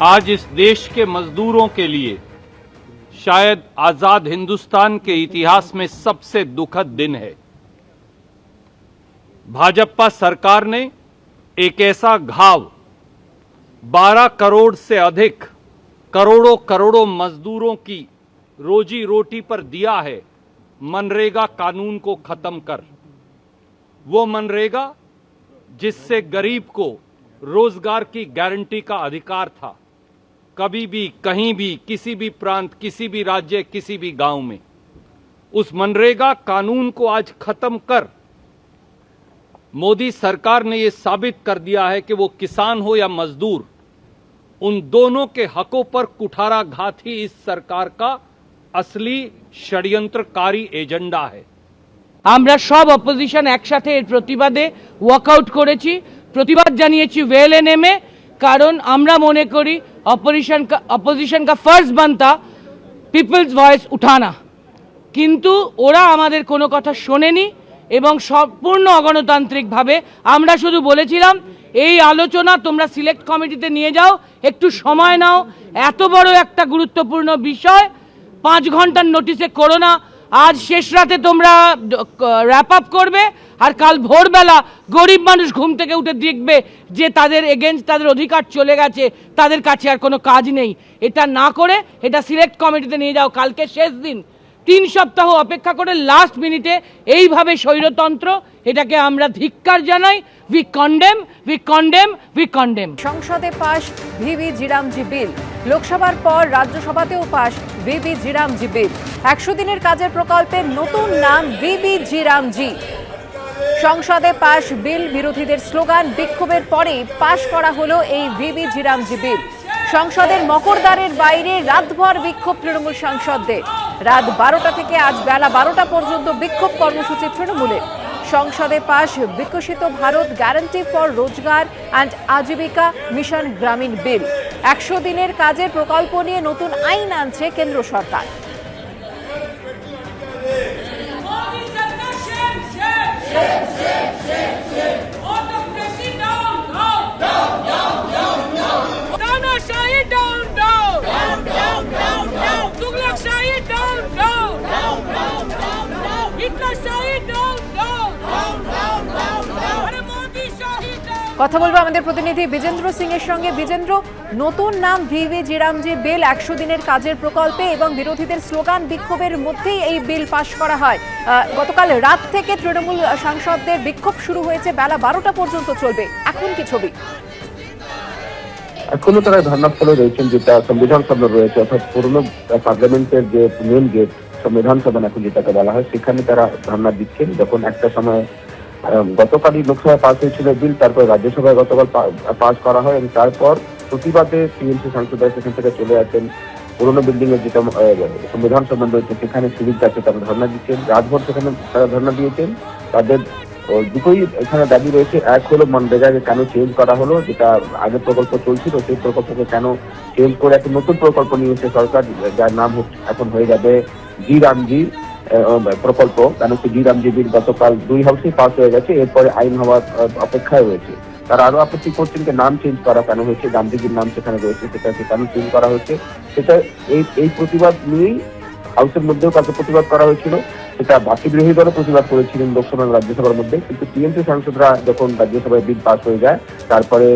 आज इस देश के मजदूरों के लिए शायद आजाद हिंदुस्तान के इतिहास में सबसे दुखद दिन है। भाजपा सरकार ने एक ऐसा घाव 12 करोड़ से अधिक करोड़ों करोड़ों मजदूरों की रोजी रोटी पर दिया है, मनरेगा कानून को खत्म कर। वो मनरेगा जिससे गरीब को रोजगार की गारंटी का अधिकार था, कभी भी कहीं भी किसी भी प्रांत, किसी भी राज्य, किसी भी गांव में, उस मनरेगा कानून को आज खत्म कर मोदी सरकार ने यह साबित कर दिया है कि वो किसान हो या मजदूर, उन दोनों के हकों पर कुठाराघात ही इस सरकार का असली षड्यंत्रकारी एजेंडा है। আমরা সব অপোজিশন একসাথে এর প্রতিবাদে ওয়াকআউট করেছি, প্রতিবাদ জানিয়েছি ওয়েলে নেমে, কারণ আমরা মনে করি অপোজিশন কা ফর্জ বানতা পিপলস ভয়েস উঠানা, কিন্তু ওরা আমাদের কোনো কথা শোনেনি এবং সম্পূর্ণ অগণতান্ত্রিকভাবে আমরা শুধু বলেছিলাম এই আলোচনা তোমরা সিলেক্ট কমিটিতে নিয়ে যাও, একটু সময় নাও, এত বড় একটা গুরুত্বপূর্ণ বিষয় 5 ঘন্টার নোটিশে করো না, আজ শেষ রাতে তোমরা র্যাপ আপ করবে আর কাল ভোরবেলা গরিব মানুষ ঘুম থেকে উঠে দেখবে যে তাদের এগেইনস্ট তাদের অধিকার চলে গেছে, তাদের কাছে আর কোনো কাজ নেই। এটা না করে এটা সিলেক্ট কমিটিতে নিয়ে যাও, কালকে শেষ দিন, 3 সপ্তাহ অপেক্ষা করে লাস্ট মিনিটে এইভাবে স্বৈরতন্ত্র, এটাকে আমরা ধিক্কার জানাই। We condemn, we condemn, we condemn. সংসদে পাশ ভিভি জিরামজি বিল, লোকসভার পর রাজ্যসভাতেও পাশ ভিভি জিরামজি বিল। 100 দিনের কাজের প্রকল্পের নতুন নাম ভিভি জিরামজি। সংসদে পাশ বিল, বিরোধীদের স্লোগান বিক্ষোভের পরেই পাশ করা হলো এই ভিভি জিরামজি বিল। সংসদের মকরদ্বারের বাইরে রাতভর বিক্ষোভ তৃণমূল সাংসদদের। রাত 12টা থেকে আজ বেলা 12টা পর্যন্ত বিক্ষোভ কর্মসূচি তৃণমূলের। সংসদে পাশ বিকশিত ভারত গ্যারান্টি ফর রোজগার অ্যান্ড আজীবিকা মিশন গ্রামীণ বিল। 100 দিনের কাজের প্রকল্প নিয়ে নতুন আইন আনছে কেন্দ্র সরকার। কথা বলবো আমাদের প্রতিনিধি বিজেন্দ্র সিং এর সঙ্গে। বিজেন্দ্র, নতুন নাম ভিভি জিরামজি বিল, 100 দিনের কাজের প্রকল্পে এবং বিরোধীদের স্লোগান বিক্ষোভের মধ্যেই এই বিল পাশ করা হয়। গতকাল রাত থেকে তৃণমূল সাংসদদের বিক্ষোভ শুরু হয়েছে, বেলা 12টা পর্যন্ত চলবে। এখন কি ছবি? এখনো তারা ধর্নাস্থলে রয়েছেন, যেটা সংবিধান সভা রয়েছে, অর্থাৎ পুরনো পার্লামেন্টের যে মেন গেট সংবিধান সভা এখন যেটাকে বলা হয়, সেখানে তারা ধর্না দিচ্ছেন। যখন একটা সময় গতকালই লোকসভায় পাস হয়েছিল বিল, তারপর রাজ্যসভায় গতকাল পাস করা হয় এবং তারপর প্রতিবাদে টিএমসি সাংসদরা সেখান থেকে চলে আসেন পুরোনো বিল্ডিং এর যেটা সংবিধান সভা রয়েছে সেখানে সিভিক কাছে তারা ধর্না দিচ্ছেন। রাতভর সেখানে তারা ধর্না দিয়েছেন। তাদের দুটোই এখানে দাবি রয়েছে। এক হলো মনরেগাকে কেন চেঞ্জ করা হলো, যেটা আগের প্রকল্প চলছিল সেই প্রকল্পকে কেন চেঞ্জ করে একটা নতুন প্রকল্প নিয়েছে সরকার, যার নাম এখন হয়ে যাবে জিরামজি প্রকল্প। কেন কি জিরামজি বিল গতকাল 2 হাউসে পাস হয়ে গেছে, এরপরে আইন হওয়ার অপেক্ষায় রয়েছে। তারা আরো আপত্তি করছেন যে নাম চেঞ্জ করা কেন হয়েছে, গান্ধীজির নাম সেখানে রয়েছে, সেটাকে কেন চেঞ্জ করা হয়েছে। সেটা এই প্রতিবাদ নিয়েই হাউসের মধ্যেও কাছে প্রতিবাদ করা হয়েছিল। সেটা বাকি বিরোধী দলও প্রতিবাদ করেছিলেন লোকসভা রাজ্যসভার মধ্যে, কিন্তু টিএমসি সাংসদরা যখন রাজ্যসভায় বিল পাস হয়ে যায়, তারপরে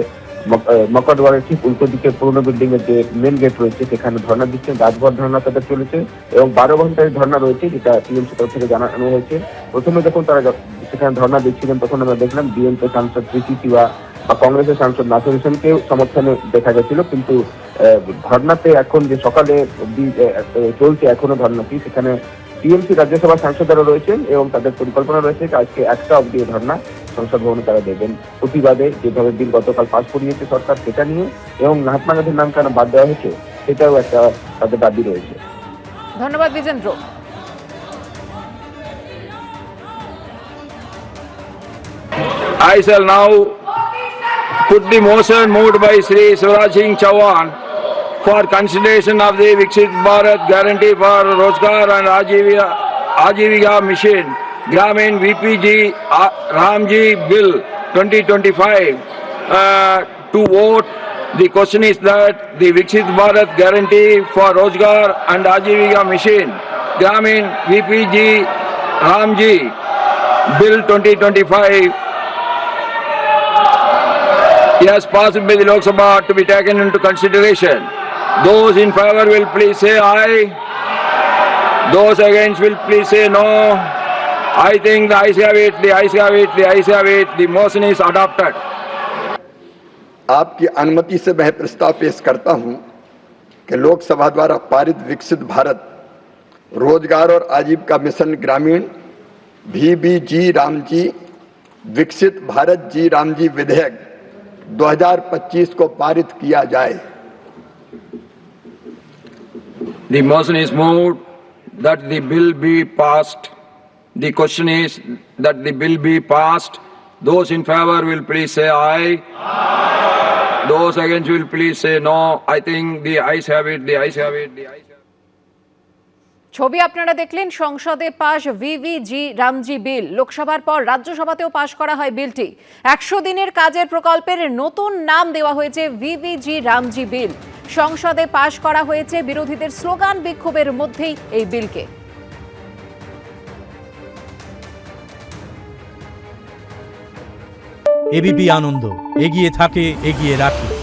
মকরদ্বারের ঠিক উল্টো দিকে পুরোনো বিল্ডিং এর যে মেন গেট রয়েছে সেখানে ধর্ণা দিচ্ছেন। রাতভর ধর্ণা তাদের চলেছে এবং 12 ঘন্টায় ধর্ণা রয়েছে, যেটা টিএমসি তরফ থেকে জানানো হয়েছে। প্রথমে যখন তারা সেখানে ধর্ণা দিচ্ছিলেন তখন আমরা দেখলাম বিএনপি সাংসদ প্রীতি সিওয়া বা কংগ্রেসের সাংসদ নাসির হোসেনকে সমর্থনে দেখা গেছিল, কিন্তু ধর্ণাতে এখন যে সকালে চলছে এখনো ধর্ণাটি, সেখানে টিএমসি রাজ্যসভা সাংসদরা রয়েছেন এবং তাদের পরিকল্পনা রয়েছে আজকে 1টা অবধি ধর্ণা সংসদ ভবনে তারা দেবেন, প্রতিবাদে যেভাবে বিল গতকাল পাস করিয়েছে সরকার সেটা নিয়ে, এবং মহাত্মা গান্ধীর নাম কেন বাদ দেওয়া হয়েছে সেটাও একটা তাদের দাবি রয়েছে। ধন্যবাদ Vijender. I shall now put the motion moved by Shri Shivraj Singh Chauhan for consideration of the Viksit Bharat Guarantee for Rozgar and Ajivika Mission Gramin VPG Ramji Bill 2025 to vote The question is that the Viksit Bharat Guarantee for Rozgar and Ajivika Mission, Gramin VPG Ramji Bill 2025, yes, passed by the Lok Sabha to be taken into consideration. Those in favor will please say aye. Those against will please say no. I think the ayes have it, the ayes have it, the ayes have it. The motion is adopted. आपकी अनुमति से मैं प्रस्ताव पेश करता हूं कि लोकसभा द्वारा पारित विकसित भारत रोजगार और आजीविका मिशन ग्रामीण VBG रामजी विकसित भारत जी रामजी विधेयक 2025 को पारित किया जाए। The motion is moved that the bill be passed. The question is that the bill be passed. Those in favor will please say aye. Those against will please say no. I think the ayes have it, the ayes have it, the ayes have it. ছবি আপনারা দেখলেন, সংসদে পাশ ভিভিজি রামজি বিল। লোকসভার পর রাজ্যসভাতেও পাশ করা হয় বিলটি। 100 দিনের কাজের প্রকল্পের নতুন নাম দেওয়া হয়েছে ভিভিজি রামজি বিল। সংসদে পাশ করা হয়েছে বিরোধীদের স্লোগান বিক্ষোভের মধ্যেই এই বিলকে। এবিপি আনন্দ এগিয়ে থাকে, এগিয়ে রাখে।